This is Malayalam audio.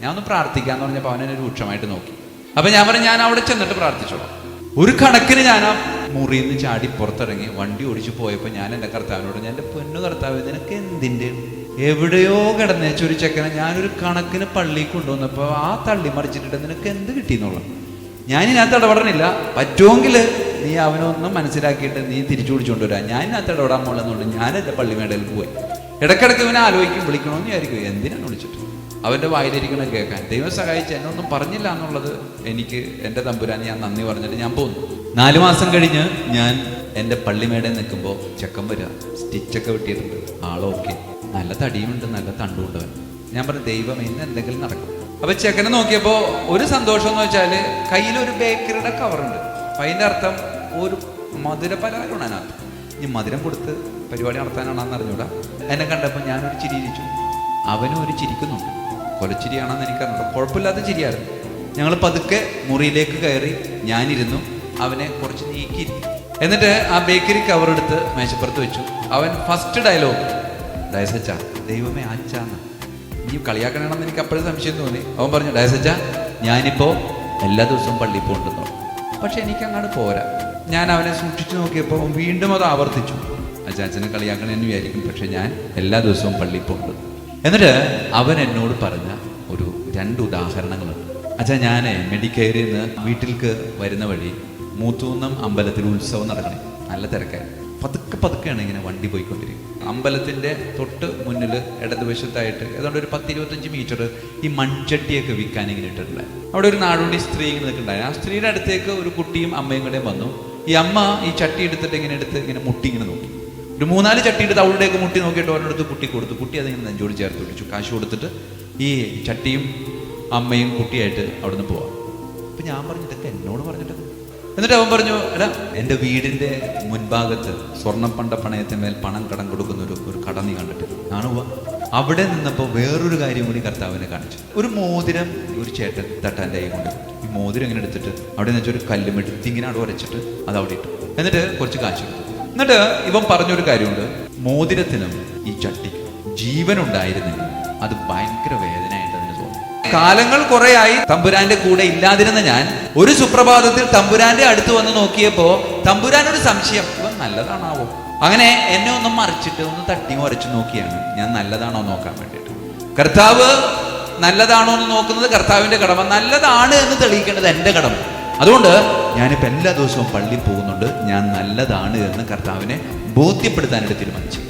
ഞാൻ ഒന്ന് പ്രാർത്ഥിക്കാന്ന് പറഞ്ഞപ്പോൾ അവനെന്നെ രൂക്ഷമായിട്ട് നോക്കി. അപ്പൊ ഞാൻ പറഞ്ഞു, ഞാൻ അവിടെ ചെന്നിട്ട് പ്രാർത്ഥിച്ചോളാം. ഒരു കണക്കിന് ഞാൻ ആ മുറിയിൽ നിന്ന് ചാടി പുറത്തിറങ്ങി വണ്ടി ഓടിച്ചു പോയപ്പോൾ ഞാൻ എൻ്റെ കർത്താവിനോട്, ഞാൻ എൻ്റെ പൊന്നു കർത്താവ്, നിനക്ക് എന്തിൻ്റെ, എവിടെയോ കിടന്നേച്ച ഒരു ചെക്കനെ ഞാനൊരു കണക്കിന് പള്ളിയിൽ കൊണ്ടുവന്നപ്പോൾ ആ തള്ളി മറിച്ചിട്ട് നിനക്ക് എന്ത് കിട്ടിയെന്നുള്ളത് ഞാൻ ഇതിനകത്ത് ഇടപെടണില്ല. പറ്റുമെങ്കിൽ നീ അവനൊന്നും മനസ്സിലാക്കിയിട്ട് നീ തിരിച്ചു പിടിച്ചുകൊണ്ട് വരാം. ഞാൻ ഇതിനകത്ത് ഇടപെടാൻ പോലെന്നുണ്ട് ഞാൻ എൻ്റെ പള്ളിമേടയിൽ പോയി. ഇടയ്ക്കിടയ്ക്ക് ഇവനെ ആലോചിക്കും, വിളിക്കണമെന്ന് വിചാരിക്കും, എന്തിനാണ് വിളിച്ചിട്ട് അവൻ്റെ വായിലിരിക്കണം കേൾക്കാൻ. ദൈവം സഹായിച്ച് എന്നൊന്നും പറഞ്ഞില്ല എന്നുള്ളത് എനിക്ക് എൻ്റെ തമ്പുരാൻ ഞാൻ നന്ദി പറഞ്ഞിട്ട് ഞാൻ പോന്നു. 4 മാസം കഴിഞ്ഞ് ഞാൻ എൻ്റെ പള്ളിമേടയിൽ നിൽക്കുമ്പോൾ ചെക്കൻ വരിക, സ്റ്റിച്ചൊക്കെ വെട്ടിയിട്ടുണ്ട്, ആളോക്കെ, നല്ല തടിയുമുണ്ട്, നല്ല തണ്ടുമുണ്ട്. ഞാൻ പറഞ്ഞു, ദൈവം ഇന്ന് എന്തെങ്കിലും നടക്കും. അപ്പൊ ചെക്കനെ നോക്കിയപ്പോൾ ഒരു സന്തോഷം എന്ന് വെച്ചാൽ കയ്യിലൊരു ബേക്കറിയുടെ കവറുണ്ട്. അപ്പം അതിൻ്റെ അർത്ഥം ഒരു മധുര പലഹാരമാണ് അതിനകത്ത്. ഈ മധുരം കൊടുത്ത് പരിപാടി നടത്താനാണെന്ന് അറിഞ്ഞൂടാ. എന്നെ കണ്ടപ്പോൾ ഞാനൊരു ചിരി ചിരിച്ചു, അവനും ഒരു ചിരിക്കുന്നുണ്ട്. കൊലച്ചിരിയാണെന്ന് എനിക്കറിഞ്ഞൂടാ, കുഴപ്പമില്ലാത്ത ചിരിയായിരുന്നു. ഞങ്ങൾ പതുക്കെ മുറിയിലേക്ക് കയറി, ഞാനിരുന്നു, അവനെ കുറച്ച് നീക്കിയിരുന്നു. എന്നിട്ട് ആ ബേക്കറി കവർ എടുത്ത് മേശപ്പുറത്ത് വെച്ചു. അവൻ ഫസ്റ്റ് ഡയലോഗ്, ഡയസച്ച, ദൈവമേ അച്ചാന്ന്, നീ കളിയാക്കണമെന്ന് എനിക്ക് അപ്പോഴും സംശയം തോന്നി. അവൻ പറഞ്ഞു, ഡയസച്ച, ഞാനിപ്പോൾ എല്ലാ ദിവസവും പള്ളിയിൽ പോകണ്ടെന്നു. പക്ഷെ എനിക്കങ്ങോട്ട് പോരാ. ഞാൻ അവനെ സൂക്ഷിച്ചു നോക്കിയപ്പോൾ വീണ്ടും അത് ആവർത്തിച്ചു, അച്ചാച്ചനെ കളിയാക്കണമെന്ന് വിചാരിക്കും, പക്ഷെ ഞാൻ എല്ലാ ദിവസവും പള്ളിയിൽ പോകുന്നത്. എന്നിട്ട് അവൻ എന്നോട് പറഞ്ഞ ഒരു 2 ഉദാഹരണങ്ങളുണ്ട്. അച്ഛാ, ഞാൻ മെഡിക്കെയറിൽ നിന്ന് വീട്ടിലേക്ക് വരുന്ന വഴി മൂത്തൂന്നം അമ്പലത്തിൽ ഉത്സവം നടക്കണേ, നല്ല തിരക്കായി. പതുക്കെയാണ് ഇങ്ങനെ വണ്ടി പോയിക്കൊണ്ടിരിക്കും. അമ്പലത്തിൻ്റെ തൊട്ട് മുന്നിൽ ഇടതുവശത്തായിട്ട് ഏതാണ്ട് ഒരു 10-25 മീറ്റർ ഈ മൺചട്ടിയൊക്കെ വിൽക്കാൻ ഇങ്ങനെ ഇട്ടിട്ടുണ്ടായി. അവിടെ ഒരു നാടോടി സ്ത്രീ ഇങ്ങനെ നിൽക്കുന്നുണ്ടായി. ആ സ്ത്രീയുടെ അടുത്തേക്ക് ഒരു കുട്ടിയും അമ്മയും കൂടെ വന്നു. ഈ അമ്മ ഈ ചട്ടി എടുത്തിട്ട് ഇങ്ങനെ മുട്ടി ഇങ്ങനെ നോക്കി. ഒരു 3-4 ചട്ടി എടുത്ത് അവളുടെയൊക്കെ മുട്ടി നോക്കിയിട്ട് അവരുടെ കുട്ടി കൊടുത്തു. കുട്ടി അതിങ്ങനെ നെഞ്ചോട് ചേർത്ത് പിടിച്ചു. കാശ് കൊടുത്തിട്ട് ഈ ചട്ടിയും അമ്മയും കുട്ടിയായിട്ട് അവിടെ നിന്ന് പോവാം. അപ്പം ഞാൻ പറഞ്ഞു, ഇതൊക്കെ എന്നോട് പറഞ്ഞിട്ട്. എന്നിട്ട് അവൻ പറഞ്ഞു, എടാ, എൻ്റെ വീടിൻ്റെ മുൻഭാഗത്ത് സ്വർണ്ണപ്പണ്ട പണയത്തിന്മേൽ പണം കടം കൊടുക്കുന്ന ഒരു കട നീ കണ്ടിട്ട് കാണുക. അവിടെ നിന്നപ്പോൾ വേറൊരു കാര്യം കൂടി കർത്താവിനെ കാണിച്ചു. ഒരു മോതിരം ഒരു ചേട്ടൻ തട്ടാൻ്റെ കൈ കൊണ്ട്, ഈ മോതിരം ഇങ്ങനെ എടുത്തിട്ട് അവിടെ നിന്ന് വെച്ചൊരു കല്ലുമെടുത്ത് ഇങ്ങനെ അവിടെ വരച്ചിട്ട് അത് അവിടെ ഇട്ടു. എന്നിട്ട് കുറച്ച് കാശ് കൊടുത്തു. എന്നിട്ട് ഇവൻ പറഞ്ഞൊരു കാര്യമുണ്ട്, മോതിരത്തിനും ഈ ചട്ടിക്കും ജീവനുണ്ടായിരുന്നെങ്കിൽ അത് ഭയങ്കര വേദനയായിട്ട് അതിന് തോന്നി. കാലങ്ങൾ കുറെയായി തമ്പുരാന്റെ കൂടെ ഇല്ലാതിരുന്ന ഞാൻ ഒരു സുപ്രഭാതത്തിൽ തമ്പുരാന്റെ അടുത്ത് വന്ന് നോക്കിയപ്പോ തമ്പുരാനൊരു സംശയം, ഇവൻ നല്ലതാണാവോ? അങ്ങനെ എന്നെ ഒന്ന് മറിച്ചിട്ട് ഒന്ന് തട്ടി മറിച്ച് നോക്കിയാണ് ഞാൻ നല്ലതാണോ നോക്കാൻ വേണ്ടിയിട്ട്. കർത്താവ് നല്ലതാണോ എന്ന് നോക്കുന്നത് കർത്താവിന്റെ കടമ, നല്ലതാണ് എന്ന് തെളിയിക്കേണ്ടത് എൻ്റെ കടമ. അതുകൊണ്ട് ഞാനിപ്പോൾ എല്ലാ ദിവസവും പള്ളിയിൽ പോകുന്നുണ്ട്, ഞാൻ നല്ലതാണ് എന്ന് കർത്താവിനെ ബോധ്യപ്പെടുത്താനായിട്ട് തീരുമാനിച്ചു.